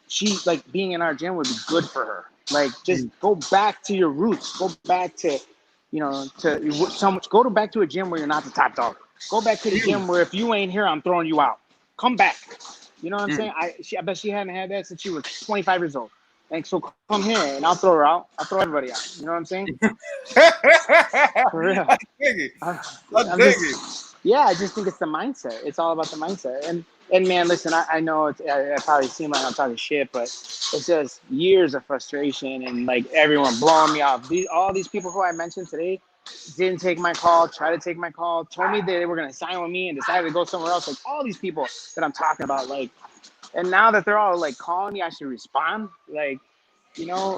she, like, being in our gym would be good for her. Like, just go back to your roots. Go back to, go back to a gym where you're not the top dog. Go back to the gym where if you ain't here, I'm throwing you out. Come back. You know what I'm saying? I bet she hadn't had that since she was 25 years old. And so come here, and I'll throw her out. I'll throw everybody out. You know what I'm saying? For real.
I dig it.
Yeah, I just think it's the mindset. It's all about the mindset. And man, listen, I know it probably seems like I'm talking shit, but it's just years of frustration and like everyone blowing me off. All these people who I mentioned today didn't take my call, tried to take my call, told me that they were going to sign with me and decided to go somewhere else. Like, all these people that I'm talking about, like, and now that they're all like calling me, I should respond. Like,
yo,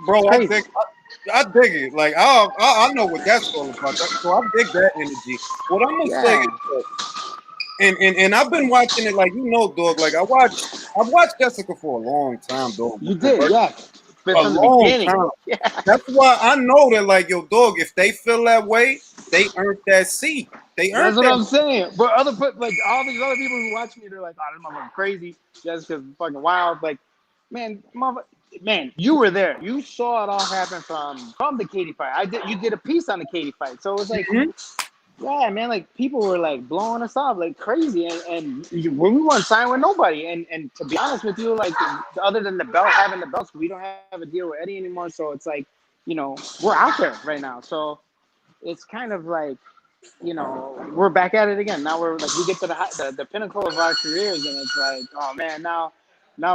bro, I dig it. Like, I know what that's all about. So I dig that energy. What I'm gonna say is, and I've been watching it, like, dog. Like, I've watched Jessica for a long time, dog.
You did, yeah.
A long time. Yeah. That's why I know that, like, yo, dog, if they feel that way, they earned that seat.
That's what I'm saying. But all these other people who watch me, they're like, oh, this motherfucker crazy. Jessica's fucking wild. Like, man, man, you were there. You saw it all happen from the Katie fight. You did a piece on the Katie fight, so it was like, yeah, man, like people were like blowing us off like crazy, and when we weren't signed with nobody, and to be honest with you, like other than the belt, having the belts, we don't have a deal with Eddie anymore, so it's like, we're out there right now, so it's kind of like, we're back at it again. Now we're like, we get to the pinnacle of our careers, and it's like, oh man, now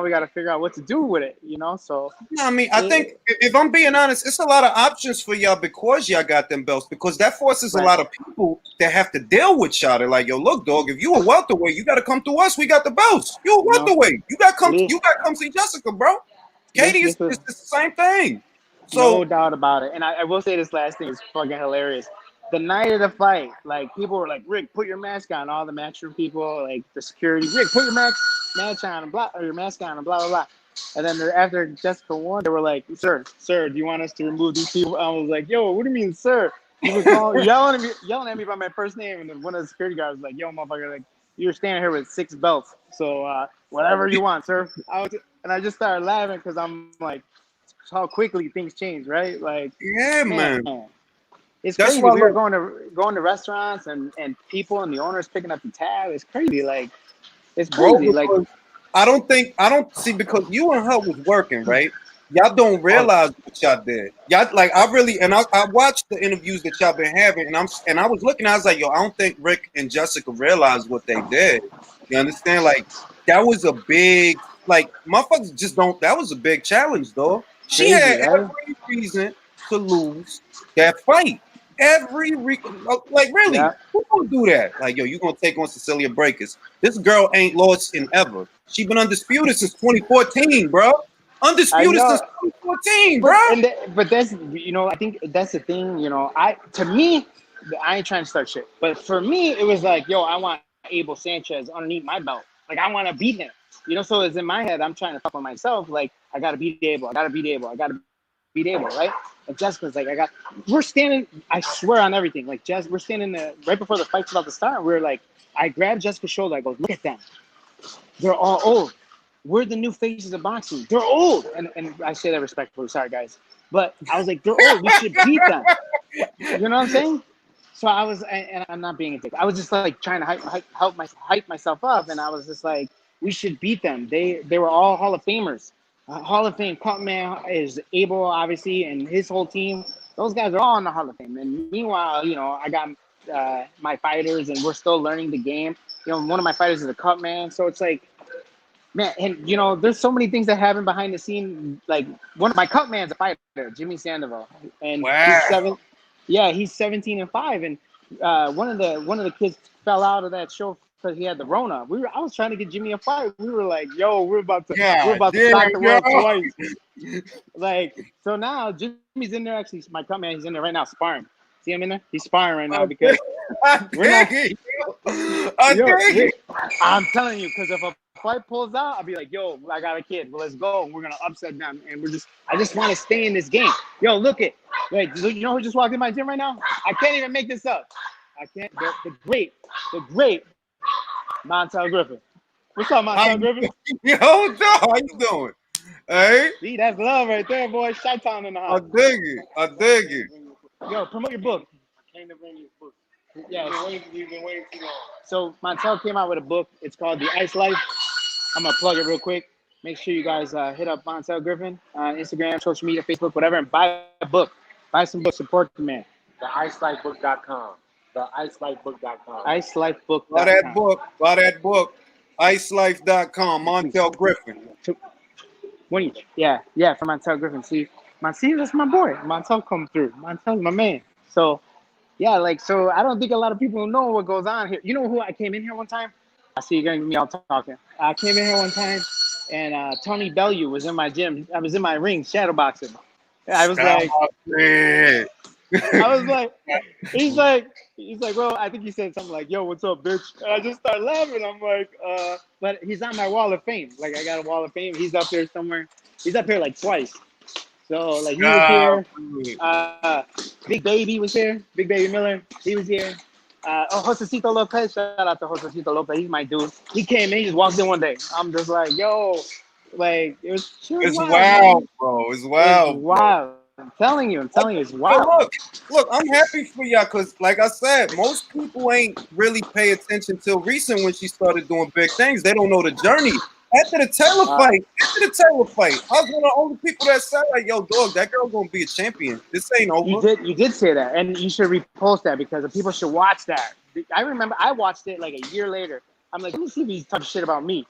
we got to figure out what to do with it, So
I mean, I think if I'm being honest, it's a lot of options for y'all because y'all got them belts, because that forces a lot of people that have to deal with y'all. They're like, yo, look, dog, if you a welterweight, you got to come through us. We got the belts. You a welterweight. You got to come see Jessica, bro. Katie is the same thing. So,
no doubt about it. And I will say this last thing is fucking hilarious. The night of the fight, like people were like, Rick, put your mask on. All the matchroom people, like the security, Rick, put your mask on and blah, or your mask on and blah blah blah. And then after Jessica won, they were like, sir, do you want us to remove these people? I was like, yo, what do you mean, sir? He was yelling at me by my first name, and then one of the security guards was like, yo, motherfucker, like you're standing here with 6 belts, so whatever you want, sir. And I just started laughing because I'm like, how quickly things change, right? Like,
yeah, man.
It's crazy. We were going to restaurants and people and the owners picking up the tab. It's crazy. Like, it's crazy. Like,
I don't see, because you and her was working, right? Y'all don't realize what y'all did. Y'all like, I watched the interviews that y'all been having, and I was looking. I was like, yo, I don't think Rick and Jessica realized what they did. You understand? Like, that was a big, like, motherfuckers just don't. That was a big challenge, though. She had every reason to lose that fight. Like, really, who gonna do that? Like, yo, you gonna take on Cecilia Brækhus? This girl ain't lost in ever. She been undisputed since 2014, bro. Undisputed since 2014, bro.
But that's, I think that's the thing. To me, I ain't trying to start shit, but for me, it was like, yo, I want Abel Sanchez underneath my belt. Like, I want to beat him. So it's in my head. I'm trying to fuck with myself. Like, I gotta beat Abel. I gotta beat Abel, right? And Jessica's like, we're standing, I swear on everything. Like, we're standing there right before the fight's about to start. We're like, I grabbed Jessica's shoulder. I go, look at them. They're all old. We're the new faces of boxing. They're old. And I say that respectfully. Sorry, guys. But I was like, they're old. We should beat them. You know what I'm saying? So I was, and I'm not being a dick. I was just like trying to hype myself up. And I was just like, we should beat them. They were all Hall of Famers. Hall of Fame Cutman is Abel, obviously, and his whole team. Those guys are all in the Hall of Fame. And meanwhile, I got my fighters, and we're still learning the game. One of my fighters is a Cutman. So it's like, man, and, there's so many things that happen behind the scene. Like, one of my Cutman's a fighter, Jimmy Sandoval. And he's 17-5. And one of the kids fell out of that show because he had the Rona. I was trying to get Jimmy a fight. We were like, yo, we're about to stop the world twice. Like, so now Jimmy's in there. Actually, my Cutman, he's in there right now sparring. See him in there? He's sparring right now because I'm telling you, because if a fight pulls out, I'll be like, yo, I got a kid. Well, let's go. We're gonna upset them, and I just want to stay in this game. Yo, look it. Wait, you know who just walked in my gym right now? I can't even make this up. I can't. The great Montel Griffin. What's up, Montel Griffin?
Yo, dog, how you doing? Hey?
See, that's love right there, boy. Chi-town in the house.
I dig it.
Yo, promote your book.
I came to bring you a book.
Yeah.
You've been waiting too long.
So Montel came out with a book. It's called The Ice Life. I'm going to plug it real quick. Make sure you guys hit up Montel Griffin on Instagram, social media, Facebook, whatever, and buy a book. Buy some books. Support the man.
TheIceLifeBook.com. TheIceLifeBook.com.
IceLifeBook.com.
Buy that book. IceLife.com. Montel Griffin.
One each. Yeah, for Montel Griffin. See, that's my boy. Montel come through. Montel's my man. So, yeah, so I don't think a lot of people know what goes on here. You know who I came in here one time? I see you're going to be all talking. I came in here one time, and Tony Bellew was in my gym. I was in my ring, shadowboxing. I was like, he's like, bro, I think he said something like, yo, what's up, bitch? And I just started laughing. I'm like, but he's on my wall of fame. Like, I got a wall of fame. He's up there somewhere. He's up here like twice. So, like, he was here. Big Baby was here. Big Baby Miller. He was here. Josecito Lopez. Shout out to Josecito Lopez. He's my dude. He came in. He just walked in one day. I'm just like, yo, Like she was
It's
wild,
wild,
man.
bro. It's
It's
wild, bro.
wild. I'm telling you, it's
Yo,
wild.
look, I'm happy for y'all because, like I said, most people ain't really pay attention till recent when she started doing big things. They don't know the journey.
Uh,
After the Taylor fight, I was one of the only people that said, like, yo, dog, that girl gonna be a champion. This ain't over.
you did say that, and you should repost that because the people should watch that. I remember I watched it like a year later. I'm like, let me see if he's talking shit about me,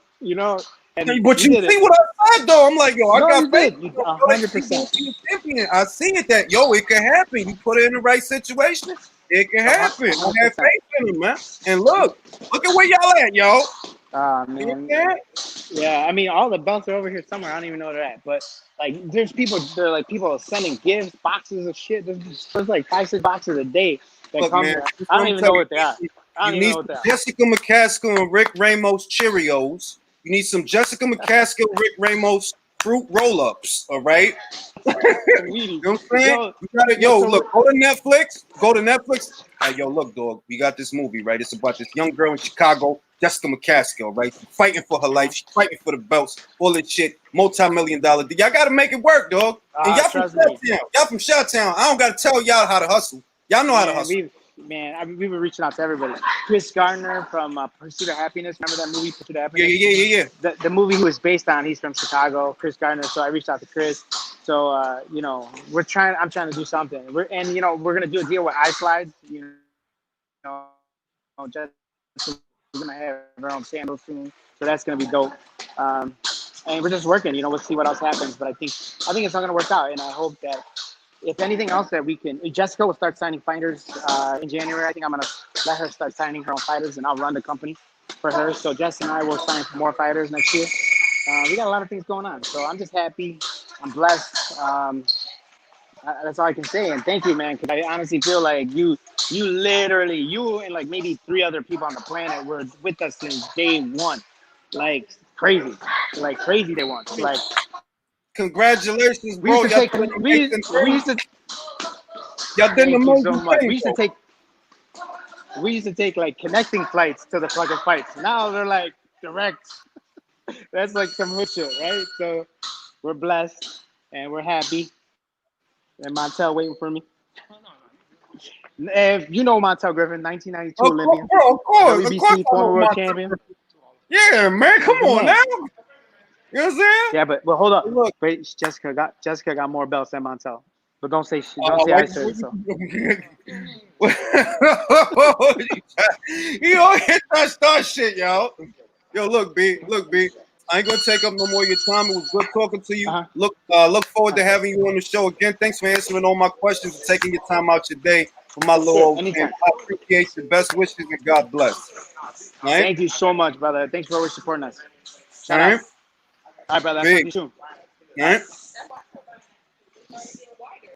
and
But
you
you
did it.
see what I said, though? I'm like, yo, I
No,
got
you
faith.
did. You
Yo, like, she gonna
100%.
be a champion. I see it that, yo, it can happen. You put her in the right situation, it can happen. I have
100%.
faith in her, man. And look at where y'all at, yo. You know
Man,
what I'm saying?
yeah. I mean, all the belts are over here somewhere. I don't even know where they're at. But like, people sending gifts, boxes of shit. There's like 5, 6 boxes a day that
Look,
come
man,
here.
that's
I
what
don't
I'm
even know
telling
what they are.
you.
I
You
don't even
need
know what
some
they are.
Jessica Mccaskill and Rick Ramos Cheerios. You need some Jessica McCaskill, Rick Ramos fruit roll-ups, all right?
Some
You
Wheaties.
know what I'm saying?
Yo,
You gotta,
yo,
yo,
so
look, go to Netflix. Go to Netflix. Hey, yo, look, dog, we got this movie, right? It's about this young girl in Chicago, Jessica McCaskill, right? She's fighting for her life. She's fighting for the belts, all that shit, multi-million-dollar. Y'all gotta make it work, dog. And y'all from
trust me,
Chi-Town. Y'all from Chi-Town. I don't gotta tell y'all how to hustle. Y'all know how to
man.
hustle.
We were reaching out to everybody. Chris Gardner from Pursuit of Happiness. Remember that movie, Pursuit of
Yeah,
Happiness?
yeah, yeah, yeah, yeah.
The movie he was based on, he's from Chicago, Chris Gardner. So I reached out to Chris. So I'm trying to do something. We're gonna do a deal with iSlides. Just we're gonna have our own sandals soon. So that's gonna be dope. Um, and we're just working. We'll see what else happens. But I think it's all gonna work out, and I hope that if anything else that we can, Jessica will start signing fighters in January. I think I'm gonna let her start signing her own fighters, and I'll run the company for her. So Jess and I will sign more fighters next year. We got a lot of things going on, so I'm just happy. I'm blessed. That's all I can say. And thank you, man, because I honestly feel like you and like maybe 3 other people on the planet were with us since day one. Like crazy, they want. Like
Congratulations,
we used
bro.
to
Y'all
take,
did an
we
amazing
we
thing.
used to.
Y'all did an
Thank you so
amazing
much.
thing, bro.
We used to take like connecting flights to the fucking fights. Now they're like direct. That's like some hood shit, right? So we're blessed and we're happy. And Montel waiting for me. If you know Montel Griffin, 1992
Of course,
Olympian,
bro, of course
WBC
I know
former world
my
champion.
Yeah, man, come
He's the
on now.
man.
You know what I'm saying?
Yeah, but hold up.
Look,
Wait, Jessica got more belts than Montel. But don't say I said so.
You always try to start shit, yo. Yo, look, B. I ain't gonna take up no more of your time. It was good talking to you.
Uh-huh.
Look forward to having you on the show again. Thanks for answering all my questions and taking your time out your day for my little
Sure,
old man.
anytime.
I appreciate your best wishes and God bless. All right,
Thank you so much, brother. Thanks for always supporting us.
all
Shout out.
right,
All right, brother. I'll talk to
big,
you soon.
all
All
right.
right.